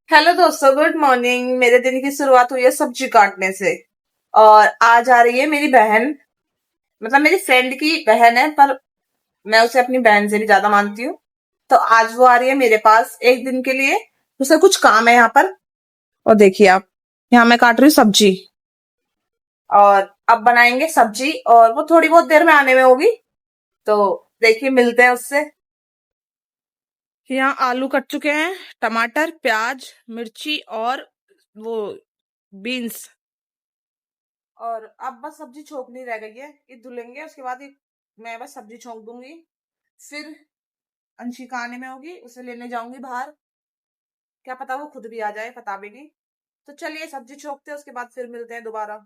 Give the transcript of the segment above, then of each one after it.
Hello दोस्तों, good morning. मेरे दिन की शुरुआत हुई है सब्जी काटने से। और आज आ रही है मेरी बहन, मतलब मेरी फ्रेंड की बहन है, पर मैं उसे अपनी बहन से भी ज्यादा मानती हूँ। तो आज वो आ रही है मेरे पास एक दिन के लिए। उसे कुछ काम है यहाँ पर। और देखिए आप, यहाँ मैं काट रही हूँ सब्जी। और अब बनाएंगे सब्जी, और वो थोड़ी बहुत देर में आने में होगी। तो देखिए, मिलते हैं उससे। यहाँ आलू कट चुके हैं, टमाटर, प्याज, मिर्ची और वो बीन्स। और अब बस सब्जी छोंकनी रह गई है, ये धुलेंगे उसके बाद ही मैं बस सब्जी छोंक दूंगी। फिर अंशिका आने में होगी, उसे लेने जाऊंगी बाहर। क्या पता वो खुद भी आ जाए, पता भी नहीं। तो चलिए सब्जी छोंकते हैं, उसके बाद फिर मिलते हैं दोबारा।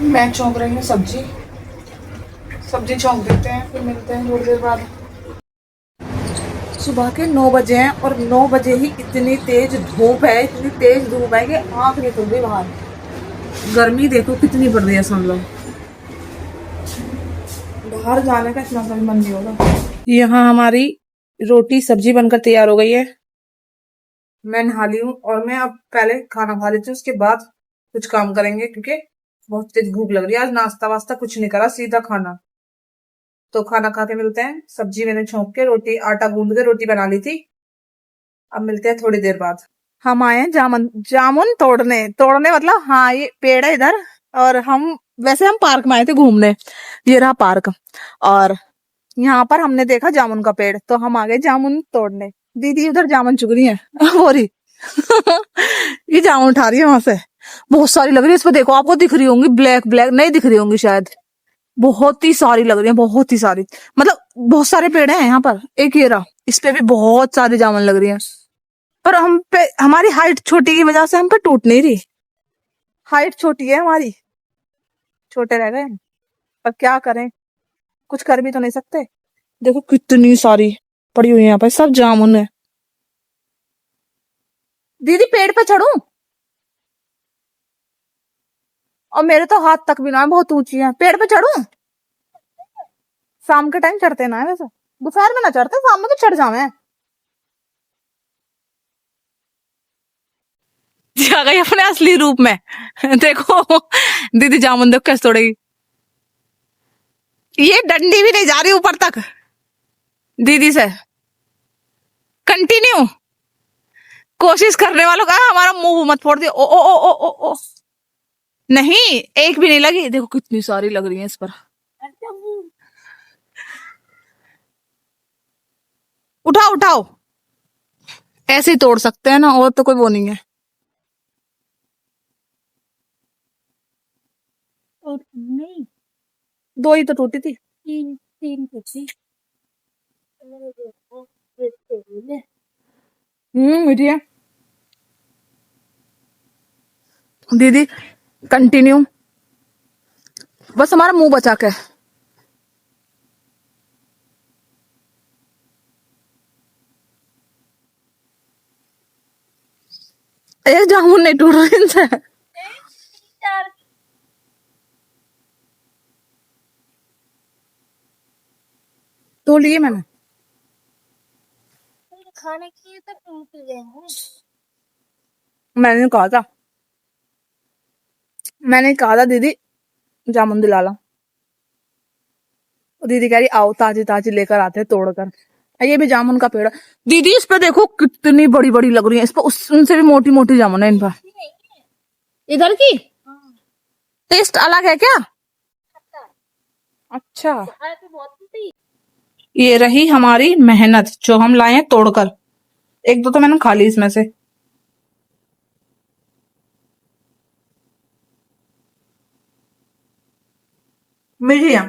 मैं छोंक रही हूँ सब्जी। सब्जी छोंक देते हैं, फिर मिलते हैं थोड़ी देर बाद। सुबह के 9 बजे हैं, और 9 बजे ही इतनी तेज धूप है, इतनी तेज धूप है कि आंख नहीं खुल रही बाहर। गर्मी देखो कितनी पड़ रही है, समझ लो बाहर जाने का इतना सा भी मन नहीं होगा। यहाँ हमारी रोटी सब्जी बनकर तैयार हो गई है। मैं नहा ली हूँ, और मैं अब पहले खाना खा लेती हूँ, उसके बाद कुछ काम करेंगे, क्योंकि बहुत तेज भूख लग रही है। आज नाश्ता वास्ता कुछ नहीं करा, सीधा खाना। तो खाना खा के मिलते हैं। सब्जी मैंने छोंक के, रोटी आटा गूंद के रोटी बना ली थी। अब मिलते हैं थोड़ी देर बाद। हम आए हैं जामुन जामुन तोड़ने तोड़ने, मतलब हाँ, ये पेड़ है इधर। और हम वैसे हम पार्क में आए थे घूमने। ये रहा पार्क। और यहाँ पर हमने देखा जामुन का पेड़, तो हम आ गए जामुन तोड़ने। दीदी उधर जामुन चुग रही है। हो रही ये जामुन उठा रही है वहां से। बहुत सारी लग रही है, इस पे देखो, आपको दिख रही होंगी, ब्लैक ब्लैक नहीं दिख रही होंगी शायद। बहुत ही सारी लग रही है, बहुत ही सारी। मतलब बहुत सारे पेड़ हैं यहाँ पर। एक ये रहा, इस पे भी बहुत सारी जामुन लग रही है। पर हम पे हमारी हाइट छोटी की वजह से हम पे टूट नहीं रही। हाइट छोटी है हमारी, छोटे रह गए हम। पर क्या करें, कुछ कर भी तो नहीं सकते। देखो कितनी सारी पड़ी हुई है यहाँ पर, सब जामुन है। दीदी पेड़ पे चढ़ूं? और मेरे तो हाथ तक भी ना है, बहुत ऊंची है। पेड़ पे चढ़ूं? शाम के टाइम चढ़ते ना है वैसे। दोपहर में ना चढ़ते, शाम में तो चढ़ जावे। आ गई अपने असली रूप में। देखो दीदी जामुन देखो कैसे तोड़ेगी। ये डंडी भी नहीं जा रही ऊपर तक दीदी से। कंटिन्यू। कोशिश करने वालों का हमारा मुंह मत फोड़ दियो। ओ ओ ओ ओ ओ ओ। नहीं, एक भी नहीं लगी। देखो कितनी सारी लग रही है इस पर। उठाओ उठाओ, ऐसे ही तोड़ सकते हैं ना, और तो कोई वो नहीं है। और नहीं, दो ही तो टूटी थी। तीन तीन टूटी। मीठी है दीदी। कंटिन्यू, बस हमारा मुंह बचा के। एक जामुन नहीं टूट रही इनसे। तो लिए मैंने खाने की तो टूट गए। मैंने कहा था दीदी जामुन दिला ला। दीदी कह रही आओ ताजी ताजी लेकर आते हैं तोड़कर। ये भी जामुन का पेड़ है। दीदी इस पे देखो कितनी बड़ी बड़ी लग रही है, इस पर उनसे भी मोटी मोटी जामुन है इन पर। इधर की टेस्ट अलग है क्या? अच्छा, ये रही हमारी मेहनत जो हम लाए हैं तोड़कर। एक दो तो मैंने खा ली इसमें से। मिर्चियाँ।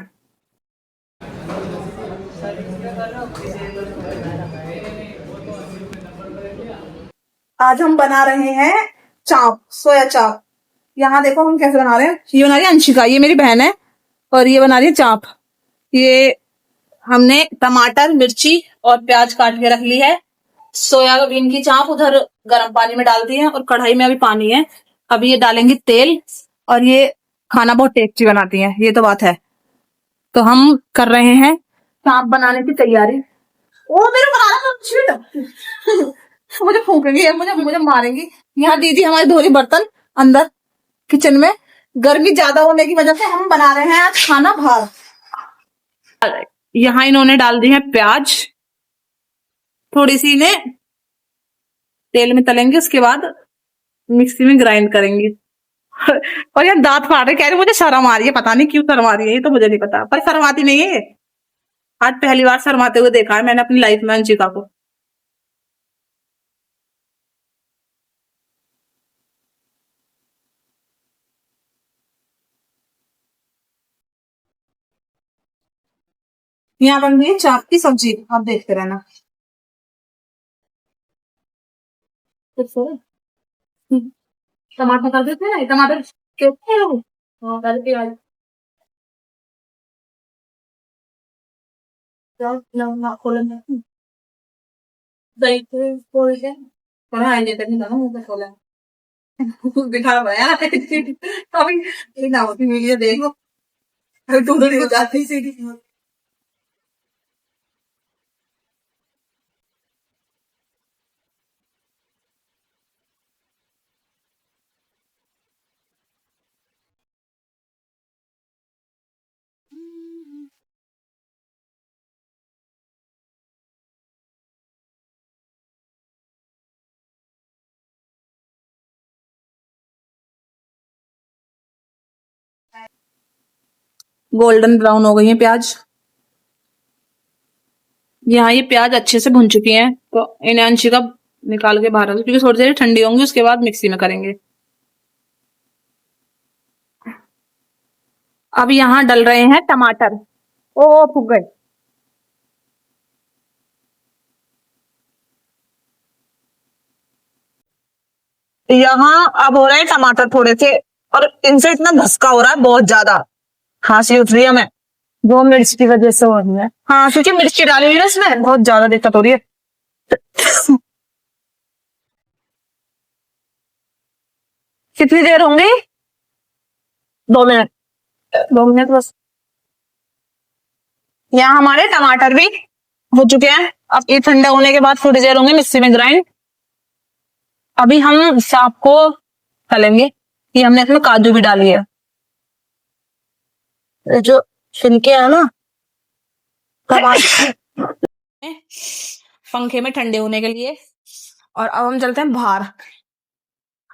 आज हम बना रहे हैं चाप, सोया चाप। यहाँ देखो हम कैसे बना रहे हैं। ये बना रही है अंशिका, ये मेरी बहन है। और ये बना रही है चाप। ये हमने टमाटर, मिर्ची और प्याज काट के रख ली है। सोयाबीन की चाप उधर गर्म पानी में डाल दी है, और कढ़ाई में अभी पानी है। अभी ये डालेंगे तेल। और ये खाना बहुत टेस्टी बनाती है, ये तो बात है। तो हम कर रहे हैं चाप बनाने की तैयारी। वो मेरे बना रहा है मुझे फूकेंगे, मुझे मुझे मारेंगी। यहाँ दीदी हमारी धो रही बर्तन अंदर किचन में। गर्मी ज्यादा होने की वजह से हम बना रहे हैं आज खाना बाहर। यहाँ इन्होंने डाल दी है प्याज, थोड़ी सी इन्हें तेल में तलेंगे, उसके बाद मिक्सी में ग्राइंड करेंगी। और यार दांत फाड़ रहे, कह रहे मुझे शर्म आ रही है, पता नहीं क्यों शर्म आ रही है, ये तो मुझे नहीं पता, पर शर्म आती नहीं है। आज पहली बार शर्माते हुए देखा है मैंने अपनी लाइफ में अंशिका को। यहाँ बन गई है चाप की सब्जी, आप देखते रहना। टमाटर कर देते हैं, टमाटर कैसे है वो? हाँ, पहले प्याज खोलेंगे, दही को खोल के कढ़ाई लेकर निकालो, मुंह पे खोला दिखा रहा है कभी ना होती वीडियो देखो, टूटड़ी हो जाती सीधी। गोल्डन ब्राउन हो गई है प्याज। यहाँ ये प्याज अच्छे से भुन चुकी हैं, तो इन्हें अंशिका निकाल के बाहर रख दो, क्योंकि थोड़ी देर ठंडी होंगी, उसके बाद मिक्सी में करेंगे। अब यहाँ डल रहे हैं टमाटर। ओ फूक गए। यहाँ अब हो रहे हैं टमाटर थोड़े से, और इनसे इतना धसका हो रहा है बहुत ज्यादा, खांसी उठ रही है हमें। वो मिर्च की वजह से हो रही है, हाँ क्योंकि मिर्ची डाली हुई है ना इसमें, बहुत ज्यादा दिक्कत हो रही है। कितनी देर होंगी? 2 मिनट, 2 मिनट बस। यहाँ हमारे टमाटर भी हो चुके हैं, अब ये ठंडा होने के बाद थोड़ी देर होंगे मिक्सी में ग्राइंड। अभी हम चाप को तलेंगे, ये हमने इसमें काजू भी डाली है, जो छिलके है ना पंखे में ठंडे होने के लिए। और अब हम चलते हैं बाहर,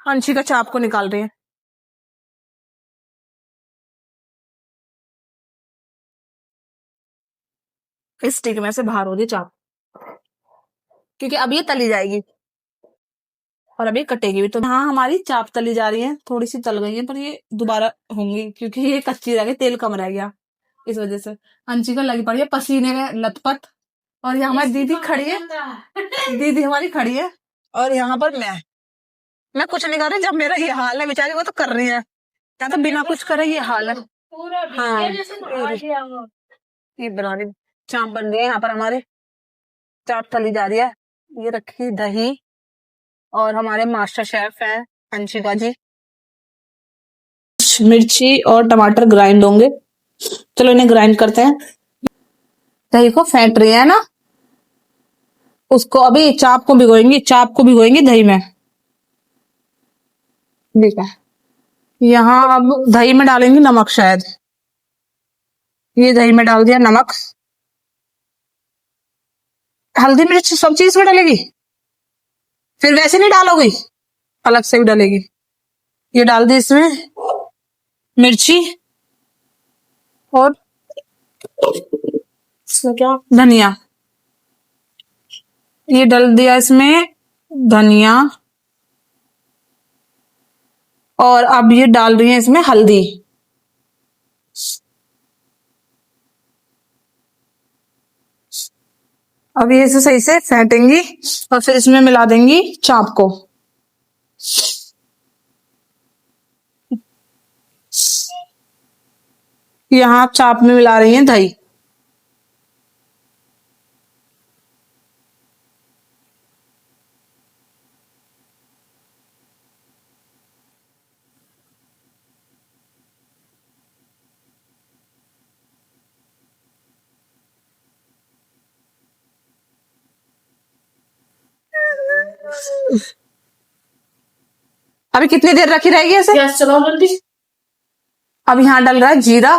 अंशिका चाप को निकाल रहे हैं। इस स्टिक में से बाहर हो रही चाप, क्योंकि अब ये तली जाएगी और अभी कटेगी भी। तो हाँ हमारी चाप तली जा रही है, थोड़ी सी तल गई है, पर ये दोबारा होंगी क्योंकि ये कच्ची रह गई, तेल कम रह गया, इस वजह से। अंशिका लगी पड़ी है पसीने में लथपथ, और यहाँ हमारी दीदी खड़ी है, दीदी हमारी खड़ी है, और यहाँ पर मैं कुछ नहीं कर रही, जब मेरा ये हाल है बेचारी, वो तो कर रही है, या तो बिना कुछ करे ये हाल है। हाँ ये बना रही, चाप बन रही है यहाँ पर हमारी, चाप तली जा रही है। ये रखी दही, और हमारे मास्टर शेफ हैं अंशिका जी। मिर्ची और टमाटर ग्राइंड होंगे, चलो इन्हें ग्राइंड करते हैं। दही को फेंट रही है ना, उसको अभी चाप को भिगोएंगे, चाप को भिगोएंगे दही में। ठीक है, यहाँ अब दही में डालेंगे नमक शायद, ये दही में डाल दिया नमक, हल्दी मिर्च सब चीज में डालेगी, फिर वैसे नहीं डालोगी, अलग से भी डालेगी। ये डाल दी इसमें मिर्ची, और इसमें क्या, धनिया, ये डाल दिया इसमें धनिया, और अब ये डाल रही है इसमें हल्दी। अब ये इसे सही से फेंटेंगी, और फिर इसमें मिला देंगी चाप को। यहाँ आप चाप में मिला रही हैं दही। अभी कितनी देर रखी रहेगी ऐसे? गैस चलाओ जल्दी। अब यहाँ डल रहा है जीरा,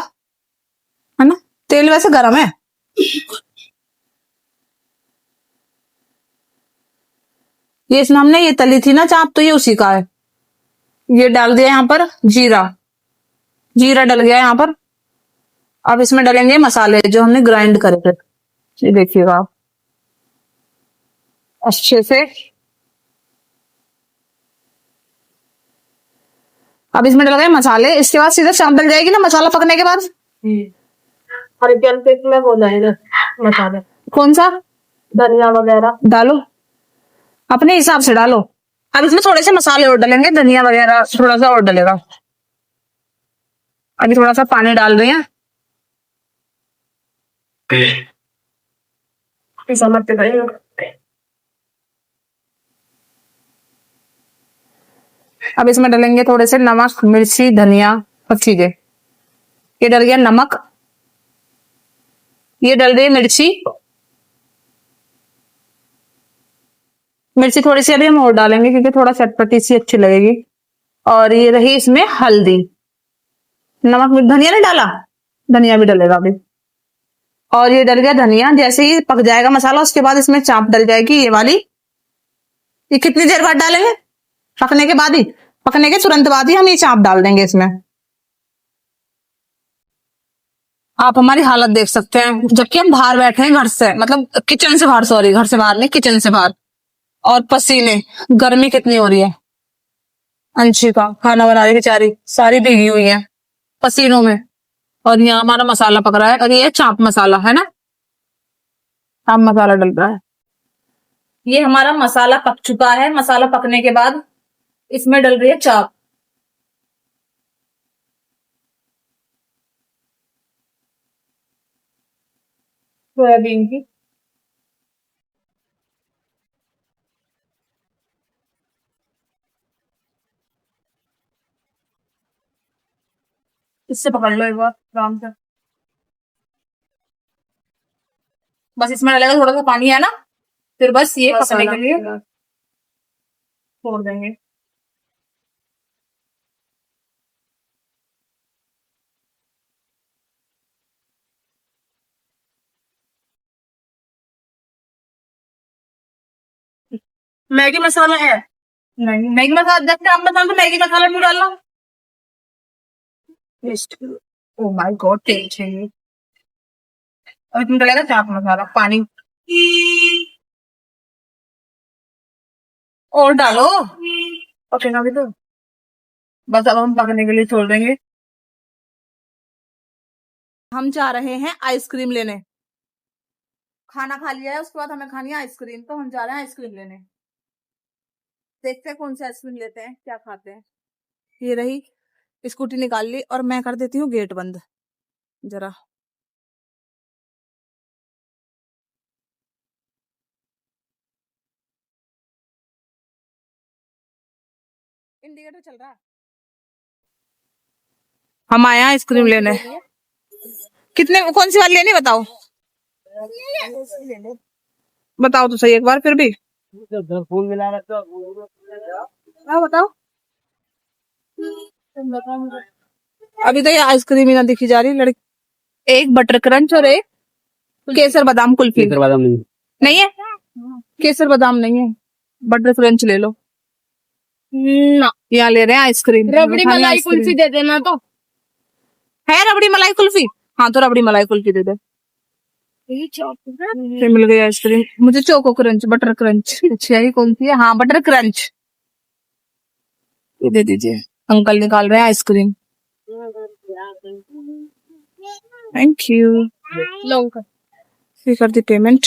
है ना? तेल वैसे गर्म है। ये इसमें हमने ये तली थी ना चाप, तो ये उसी का है। ये डाल दिया यहाँ पर जीरा, जीरा डल गया यहाँ पर। अब इसमें डालेंगे मसाले जो हमने ग्राइंड करे थे, ये देखिएगा आप अच्छे से। अब इसमें डल गए मसाले, इसके बाद सीधा चाप डल जाएगी ना मसाला पकने के बाद। अरे क्या में वो जाएगा मसाले, कौन सा? धनिया वगैरह डालो, अपने हिसाब से डालो। अब इसमें थोड़े से मसाले और डालेंगे, धनिया वगैरह थोड़ा सा और डलेगा। अभी थोड़ा सा पानी डाल रहे हैं। अब इसमें डालेंगे थोड़े से नमक, मिर्ची, धनिया, सब चीजें। ये डल गया नमक, ये डल रही है मिर्ची, मिर्ची थोड़ी सी अभी हम और डालेंगे क्योंकि थोड़ा चटपटी सी अच्छी लगेगी। और ये रही इसमें हल्दी, नमक, धनिया नहीं डाला, धनिया भी डलेगा अभी। और ये डल गया धनिया। जैसे ही पक जाएगा मसाला उसके बाद इसमें चाप डल जाएगी ये वाली। ये कितनी देर बाद डालेंगे? पकने के बाद ही, पकने के तुरंत बाद ही हम ये चाप डाल देंगे इसमें। आप हमारी हालत देख सकते हैं, जबकि हम बाहर बैठे हैं घर से, मतलब किचन से बाहर, सॉरी घर से बाहर नहीं, किचन से बाहर। और पसीने, गर्मी कितनी हो रही है। अंशिका खाना बना रही बेचारी, सारी भीगी हुई है पसीनों में। और यहाँ हमारा मसाला पक रहा है, और ये चाप मसाला है ना, चाप मसाला डल रहा है। ये हमारा मसाला पक चुका है। मसाला पकने के बाद इसमें डल रही है चाप। सोयाबीन की, इससे पकड़ लो एक बार आराम से। बस इसमें डलेगा थोड़ा सा पानी, है ना, फिर बस ये पकने के लिए छोड़ देंगे। मैगी मसाला है? नहीं, मैगी मसाला देखते आप मसाला, तो मैगी मसाला क्यों डालना? ओ माय गॉड, तेल चाहिए। और इसमें डलेगा चाट मसाला, पानी और डालो, पकेगा भी तो। बस अब हम पकने के लिए छोड़ देंगे। हम जा रहे हैं आइसक्रीम लेने। खाना खा लिया है, उसके बाद हमें खानी है आइसक्रीम, तो हम जा रहे हैं आइसक्रीम लेने। देखते हैं कौन सी आइसक्रीम लेते हैं, क्या खाते हैं। ये रही, स्कूटी निकाल ली और मैं कर देती हूँ गेट बंद जरा। इंडिकेटर चल रहा है। हम आए आइसक्रीम लेने। कितने, कौन सी वाली लेनी बताओ? बताओ तो सही एक बार फिर भी। फूल मिला रहा बताओ। अभी तो ये आइसक्रीम ही ना दिखी जा रही लड़की। एक बटर क्रंच और एक केसर बादाम कुल्फी। केसर बादाम नहीं है, केसर बादाम नहीं है, बटर क्रंच ले लो ना। यहाँ ले रहे हैं आइसक्रीम। रबड़ी मलाई कुल्फी दे देना। तो है रबड़ी मलाई कुल्फी? हाँ तो रबड़ी मलाई कुल्फी दे दे। फिर मिल गई आइसक्रीम। मुझे चोको क्रंच, बटर क्रंच चाहिए। कौन सी है? हाँ बटर क्रंच, ये दे दीजिए। अंकल निकाल रहे हैं आइसक्रीम। Thank you. फिर कर दी पेमेंट।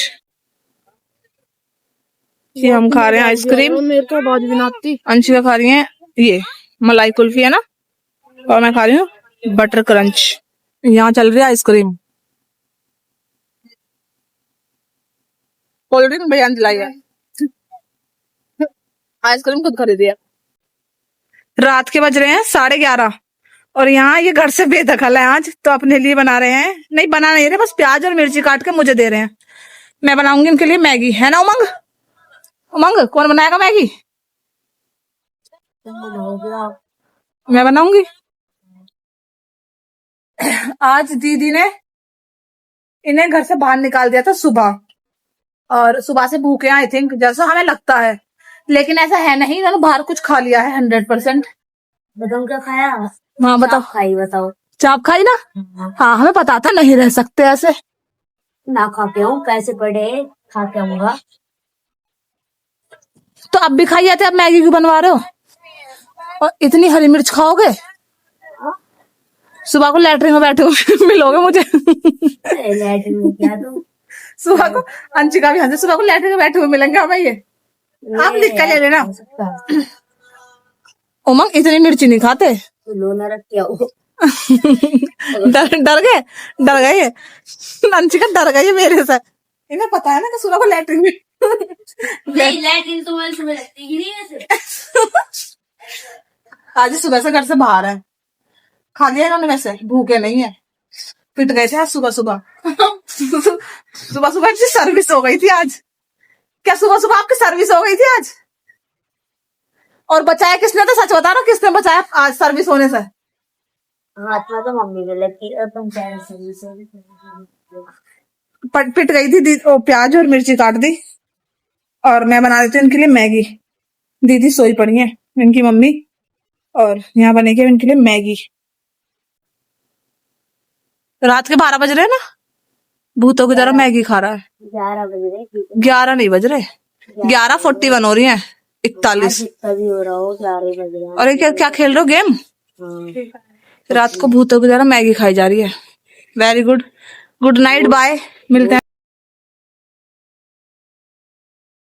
ये हम खा रहे हैं आइसक्रीम। मेरे को बहुत बनाती। अंशिका खा रही है ये मलाई कुल्फी, है ना, और मैं खा रही हूँ बटर क्रंच। यहाँ चल रही है आइसक्रीम। कोल्ड ड्रिंक भैया ने दिलाई है, आइसक्रीम खुद खरीदी है। रात के बज रहे हैं 11:30 और यहाँ ये घर से बेदखल है आज, तो अपने लिए बना रहे हैं। नहीं बना नहीं रहे, बस प्याज और मिर्ची काट के मुझे दे रहे हैं। मैं बनाऊंगी इनके लिए मैगी, है ना उमंग? उमंग कौन बनाएगा मैगी? बनाओगे आप? मैं बनाऊंगी। आज दीदी ने इन्हें घर से बाहर निकाल दिया था सुबह, और सुबह से भूखे आई थिंक, जैसा हमें लगता है, लेकिन ऐसा है नहीं। इन्होंने बाहर कुछ खा लिया है 100%। बताऊं क्या खाया? हाँ बताओ। खाई बताओ। चाप खाई ना? हाँ हमें पता था नहीं रह सकते ऐसे। ना खा के हूँ, पैसे पड़े खा के आऊंगा। तो अब भी खाई जाते, अब मैगी क्यों बनवा रहे हो? और इतनी हरी मिर्च खाओगे? सुबह को लैटरिन में बैठे हो मिलोगे मुझे। लैट्रिन में क्या तुम? सुबह को अंशिका भी हंसे, सुबह को लैटरिन में बैठे हुए मिलेंगे हमें ये। आप लिख कर ले लेना। उमंग इतनी मिर्ची नहीं खाते। तो लो ना रख के आओ। डर गए ये। अंशिका डर गई है मेरे से। इन्हें पता है ना कि सुबह को लैटरिन में लैट्रिन तो मैं सुबह लगती ही नहीं वैसे। आज सुबह से घर से बाहर है, खा लिया इन्होंने, वैसे भूखे नहीं है। पिट गए थे आज सुबह सुबह। सुबह सुबह इनकी सर्विस हो गई थी आज। क्या सुबह सुबह आपकी सर्विस हो गई थी आज? और बचाया किसने? तो सच बता रहा, किसने बचाया आज सर्विस होने से? हाथ में तो मम्मी को लगती है, तुम क्या सर्विस पिट गई थी प्याज और मिर्ची काट दी, और मैं बना देती हूँ इनके लिए मैगी। दीदी सोई पड़ी है इनकी मम्मी, और यहाँ बनेगी इनके लिए मैगी। रात के 12 बज रहे हैं ना, भूतों की तरह मैगी खा रहा है। 11 बज रहे। 11 नहीं बज रहे, 11:41 हो रही है, 41 तभी हो रहा हो 11 बज रहे। और ये क्या खेल रहे हो गेम? हाँ। रात को भूतों की तरह मैगी खाई जा रही है। Very good, good night, bye, मिलते हैं।